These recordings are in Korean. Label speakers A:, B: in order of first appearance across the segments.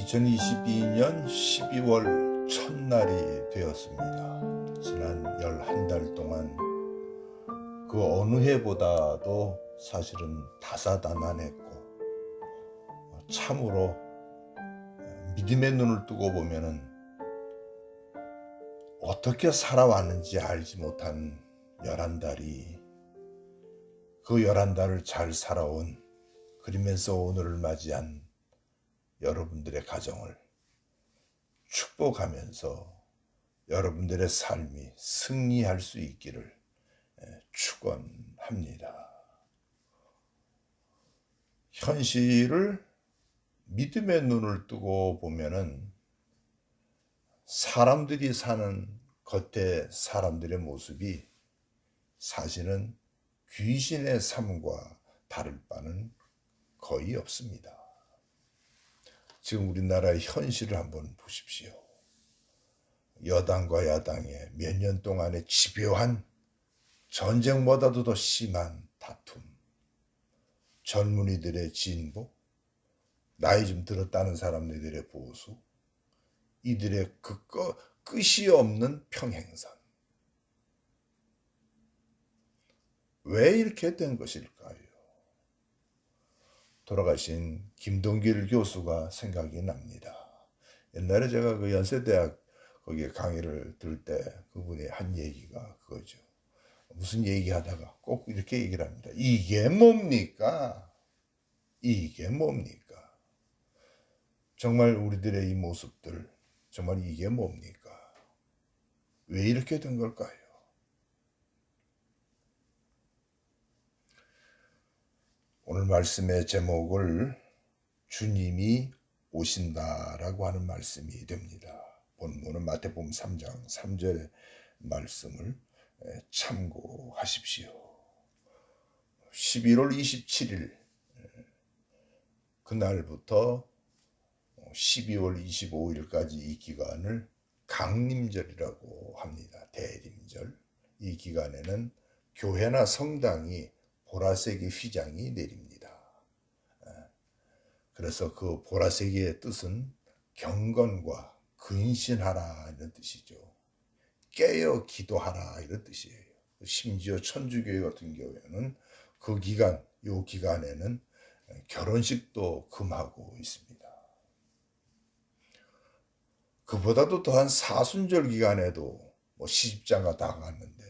A: 2022년 12월 첫날이 되었습니다. 지난 11달 동안 그 어느 해보다도 사실은 다사다난했고 참으로 믿음의 눈을 뜨고 보면은 어떻게 살아왔는지 알지 못한 11달이 그 11달을 잘 살아온, 그러면서 오늘을 맞이한 여러분들의 가정을 축복하면서 여러분들의 삶이 승리할 수 있기를 축원합니다. 현실을 믿음의 눈을 뜨고 보면은 사람들이 사는 겉에 사람들의 모습이 사실은 귀신의 삶과 다를 바는 거의 없습니다. 지금 우리나라의 현실을 한번 보십시오. 여당과 야당의 몇 년 동안의 집요한 전쟁보다도 더 심한 다툼, 젊은이들의 진보, 나이 좀 들었다는 사람들의 보수, 이들의 그 끝이 없는 평행선. 왜 이렇게 된 것일까요? 돌아가신 김동길 교수가 생각이 납니다. 옛날에 제가 그 연세대학 거기에 강의를 들을 때 그분이 한 얘기가 그거죠. 무슨 얘기하다가 꼭 이렇게 얘기를 합니다. 이게 뭡니까? 이게 뭡니까? 정말 우리들의 이 모습들, 정말 이게 뭡니까? 왜 이렇게 된 걸까요? 오늘 말씀의 제목을 주님이 오신다라고 하는 말씀이 됩니다. 본문은 마태복음 3장 3절의 말씀을 참고하십시오. 11월 27일 그날부터 12월 25일까지 이 기간을 강림절이라고 합니다. 대림절. 이 기간에는 교회나 성당이 보라색의 휘장이 내립니다. 그래서 그 보라색의 뜻은 경건과 근신하라 이런 뜻이죠. 깨어 기도하라 이런 뜻이에요. 심지어 천주교회 같은 경우에는 그 기간, 요 기간에는 결혼식도 금하고 있습니다. 그보다도 더한 사순절 기간에도 시집장가 다 갔는데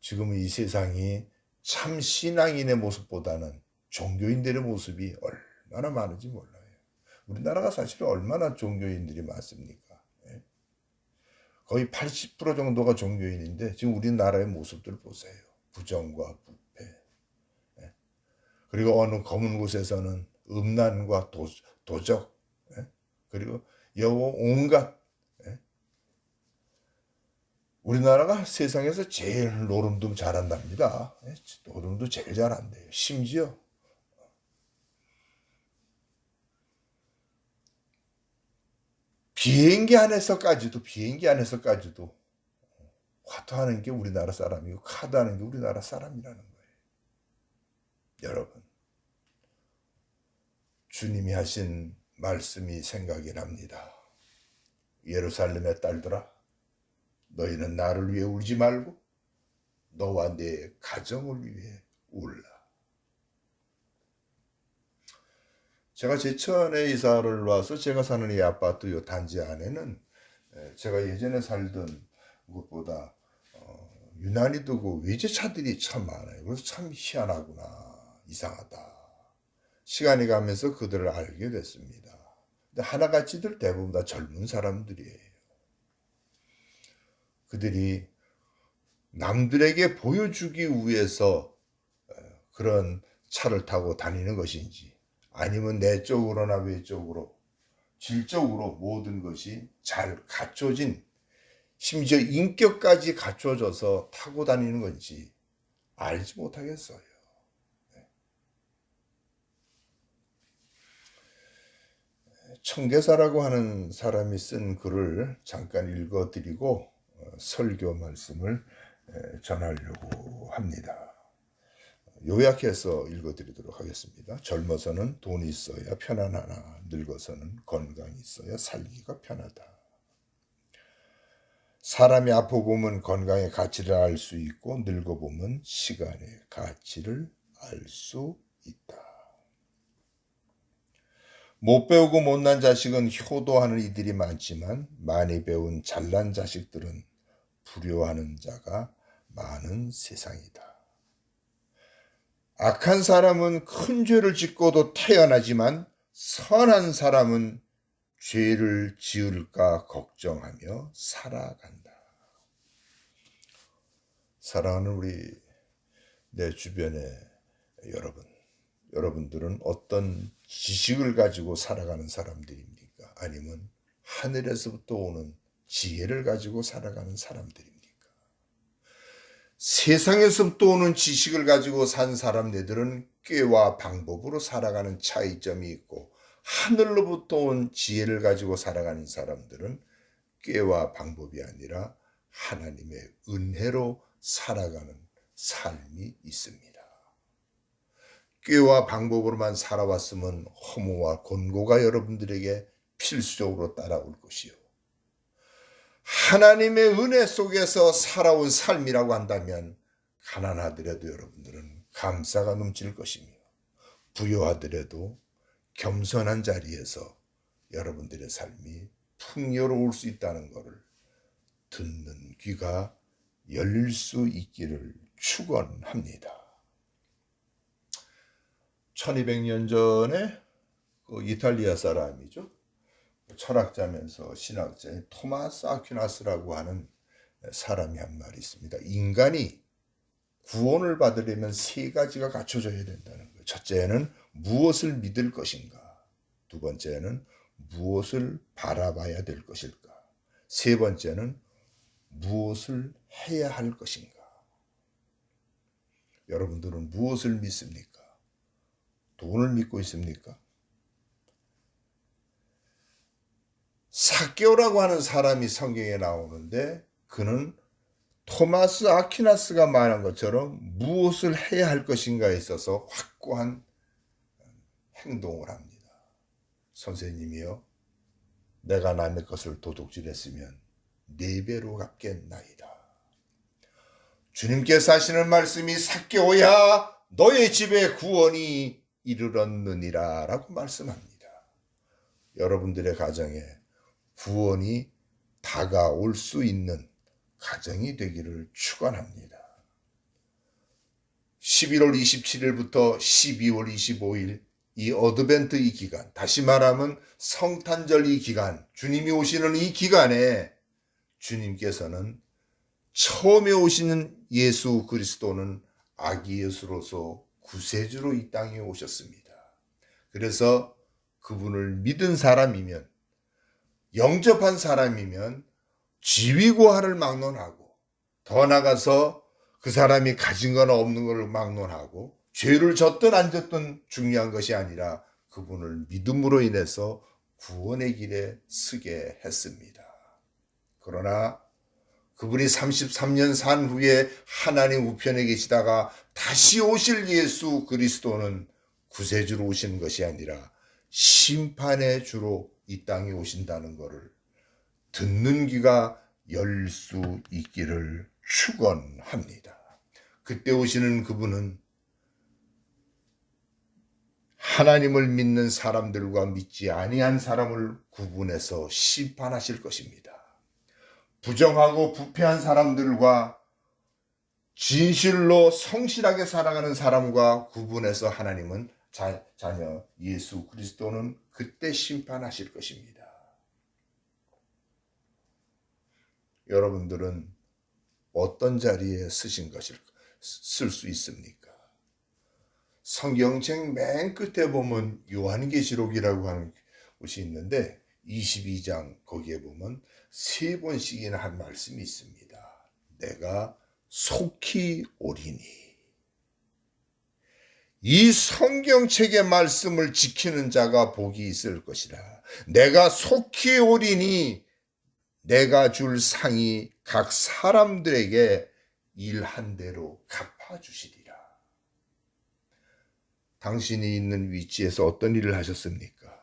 A: 지금 이 세상이 참 신앙인의 모습보다는 종교인들의 모습이 얼마나 많은지 몰라요. 우리나라가 사실 얼마나 종교인들이 많습니까? 거의 80% 정도가 종교인인데 지금 우리나라의 모습들 보세요. 부정과 부패. 그리고 어느 검은 곳에서는 음란과 도적. 그리고 온갖. 우리나라가 세상에서 제일 노름도 잘한답니다. 노름도 제일 잘한대요. 심지어 비행기 안에서까지도 화투하는 게 우리나라 사람이고 카드하는 게 우리나라 사람이라는 거예요. 여러분, 주님이 하신 말씀이 생각이 납니다. 예루살렘의 딸들아, 너희는 나를 위해 울지 말고 너와 내 가정을 위해 울라. 제가 제천에 이사를 와서 제가 사는 이 아파트 이 단지 안에는 제가 예전에 살던 곳보다 유난히도 그 외제차들이 참 많아요. 그래서 참 희한하구나, 이상하다. 시간이 가면서 그들을 알게 됐습니다. 근데 하나같이들 대부분 다 젊은 사람들이에요. 그들이 남들에게 보여주기 위해서 그런 차를 타고 다니는 것인지 아니면 내적으로나 외적으로 질적으로 모든 것이 잘 갖춰진, 심지어 인격까지 갖춰져서 타고 다니는 건지 알지 못하겠어요. 청계사라고 하는 사람이 쓴 글을 잠깐 읽어드리고 설교 말씀을 전하려고 합니다. 요약해서 읽어드리도록 하겠습니다. 젊어서는 돈이 있어야 편안하나 늙어서는 건강이 있어야 살기가 편하다. 사람이 아파보면 건강의 가치를 알 수 있고 늙어보면 시간의 가치를 알 수 있다. 못 배우고 못난 자식은 효도하는 이들이 많지만 많이 배운 잘난 자식들은 불효하는 자가 많은 세상이다. 악한 사람은 큰 죄를 짓고도 태어나지만 선한 사람은 죄를 지을까 걱정하며 살아간다. 사랑하는 우리 내 주변의 여러분들은 어떤 지식을 가지고 살아가는 사람들입니까? 아니면 하늘에서부터 오는 지혜를 가지고 살아가는 사람들입니까? 세상에서부터 오는 지식을 가지고 산 사람들은 꾀와 방법으로 살아가는 차이점이 있고 하늘로부터 온 지혜를 가지고 살아가는 사람들은 꾀와 방법이 아니라 하나님의 은혜로 살아가는 삶이 있습니다. 꾀와 방법으로만 살아왔으면 허무와 곤고가 여러분들에게 필수적으로 따라올 것이요. 하나님의 은혜 속에서 살아온 삶이라고 한다면 가난하더라도 여러분들은 감사가 넘칠 것이며 부유하더라도 겸손한 자리에서 여러분들의 삶이 풍요로울 수 있다는 것을 듣는 귀가 열릴 수 있기를 축원합니다. 1200년 전에 그 이탈리아 사람이죠. 철학자면서 신학자인 토마스 아퀴나스라고 하는 사람이 한 말이 있습니다. 인간이 구원을 받으려면 세 가지가 갖춰져야 된다는 거예요. 첫째는 무엇을 믿을 것인가? 두 번째는 무엇을 바라봐야 될 것일까? 세 번째는 무엇을 해야 할 것인가? 여러분들은 무엇을 믿습니까? 돈을 믿고 있습니까? 삭개오라고 하는 사람이 성경에 나오는데 그는 토마스 아퀴나스가 말한 것처럼 무엇을 해야 할 것인가에 있어서 확고한 행동을 합니다. 선생님이여, 내가 남의 것을 도둑질했으면 4배로 갚겠나이다. 주님께서 하시는 말씀이 삭개오야, 너의 집에 구원이 이르렀느니라 라고 말씀합니다. 여러분들의 가정에 구원이 다가올 수 있는 가정이 되기를 축원합니다. 11월 27일부터 12월 25일 이 어드벤트 이 기간, 다시 말하면 성탄절 이 기간, 주님이 오시는 이 기간에 주님께서는 처음에 오시는 예수 그리스도는 아기 예수로서 구세주로 이 땅에 오셨습니다. 그래서 그분을 믿은 사람이면, 영접한 사람이면 지위고하를 막론하고, 더 나아가서 그 사람이 가진 거나 없는 걸 막론하고, 죄를 졌든 안 졌든 중요한 것이 아니라 그분을 믿음으로 인해서 구원의 길에 서게 했습니다. 그러나 그분이 33년 산 후에 하나님 우편에 계시다가 다시 오실 예수 그리스도는 구세주로 오시는 것이 아니라 심판의 주로 이 땅에 오신다는 것을 듣는 귀가 열 수 있기를 축원합니다. 그때 오시는 그분은 하나님을 믿는 사람들과 믿지 아니한 사람을 구분해서 심판하실 것입니다. 부정하고 부패한 사람들과 진실로 성실하게 살아가는 사람과 구분해서 하나님은 자녀 예수 그리스도는 그때 심판하실 것입니다. 여러분들은 어떤 자리에 쓸 수 있습니까? 성경책 맨 끝에 보면 요한계시록이라고 하는 곳이 있는데 22장 거기에 보면 3번씩이나 한 말씀이 있습니다. 내가 속히 오리니. 이 성경책의 말씀을 지키는 자가 복이 있을 것이라. 내가 속히 오리니 내가 줄 상이 각 사람들에게 일한 대로 갚아주시리라. 당신이 있는 위치에서 어떤 일을 하셨습니까?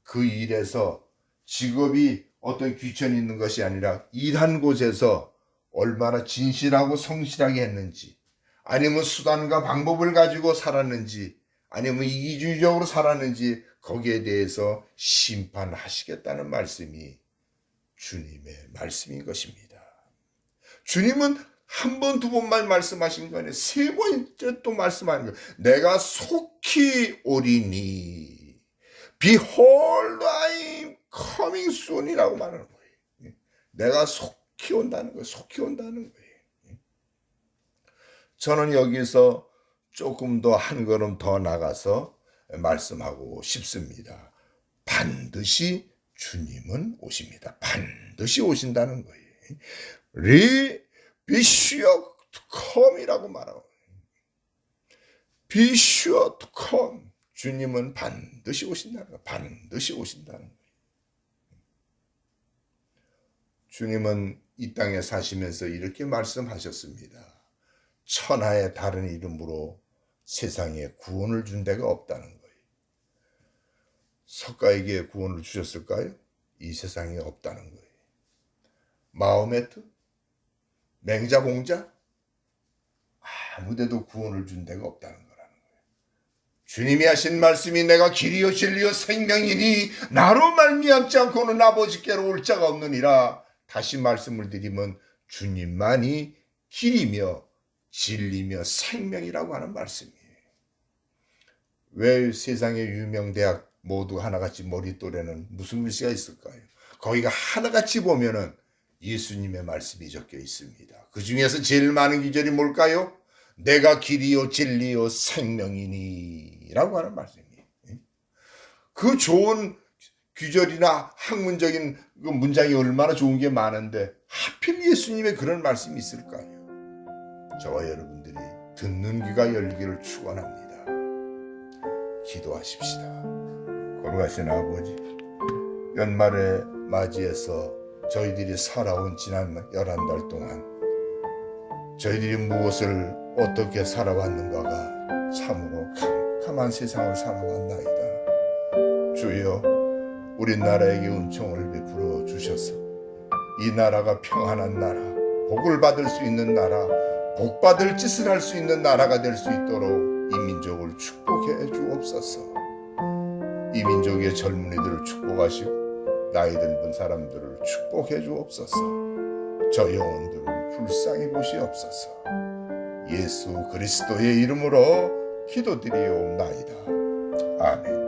A: 그 일에서 직업이 어떤 귀천이 있는 것이 아니라 일한 곳에서 얼마나 진실하고 성실하게 했는지, 아니면 수단과 방법을 가지고 살았는지, 아니면 이기주의적으로 살았는지, 거기에 대해서 심판하시겠다는 말씀이 주님의 말씀인 것입니다. 주님은 한 번, 두 번만 말씀하신 거 아니에요. 세 번째 또 말씀하는 거예요. 내가 속히 오리니. Behold, I am coming soon이라고 말하는 거예요. 내가 속히 온다는 거예요. 속히 온다는 거예요. 저는 여기서 조금 더 한 걸음 더 나가서 말씀하고 싶습니다. 반드시 주님은 오십니다. 반드시 오신다는 거예요. Be sure to come이라고 말하고, Be sure to come. 주님은 반드시 오신다는 거예요. 반드시 오신다는 거예요. 주님은 이 땅에 사시면서 이렇게 말씀하셨습니다. 천하의 다른 이름으로 세상에 구원을 준 데가 없다는 거예요. 석가에게 구원을 주셨을까요? 이 세상에 없다는 거예요. 마호메트? 맹자공자? 아무데도 구원을 준 데가 없다는 거라는 거예요. 주님이 하신 말씀이 내가 길이요 진리요 생명이니 나로 말미암지 않고는 아버지께로 올 자가 없느니라. 다시 말씀을 드리면 주님만이 길이며 진리며 생명이라고 하는 말씀이에요. 왜 세상의 유명 대학 모두 하나같이 머리 또래는 무슨 글씨가 있을까요? 거기가 하나같이 보면은 예수님의 말씀이 적혀 있습니다. 그 중에서 제일 많은 기절이 뭘까요? 내가 길이요 진리요 생명이니 라고 하는 말씀이에요. 그 좋은 귀절이나 학문적인 그 문장이 얼마나 좋은 게 많은데 하필 예수님의 그런 말씀이 있을까요? 저와 여러분들이 듣는 귀가 열리기를 축원합니다. 기도하십시다. 거룩하신 아버지, 연말에 맞이해서 저희들이 살아온 지난 11달 동안 저희들이 무엇을 어떻게 살아왔는가가 참으로 캄캄한 세상을 살아왔나이다. 주여, 우리 나라에게 은총을 베풀어 주셔서 이 나라가 평안한 나라, 복을 받을 수 있는 나라, 복받을 짓을 할 수 있는 나라가 될 수 있도록 이 민족을 축복해 주옵소서. 이 민족의 젊은이들을 축복하시고 나이 든 사람들을 축복해 주옵소서. 저 영혼들을 불쌍히 보시옵소서. 예수 그리스도의 이름으로 기도드리옵나이다. 아멘.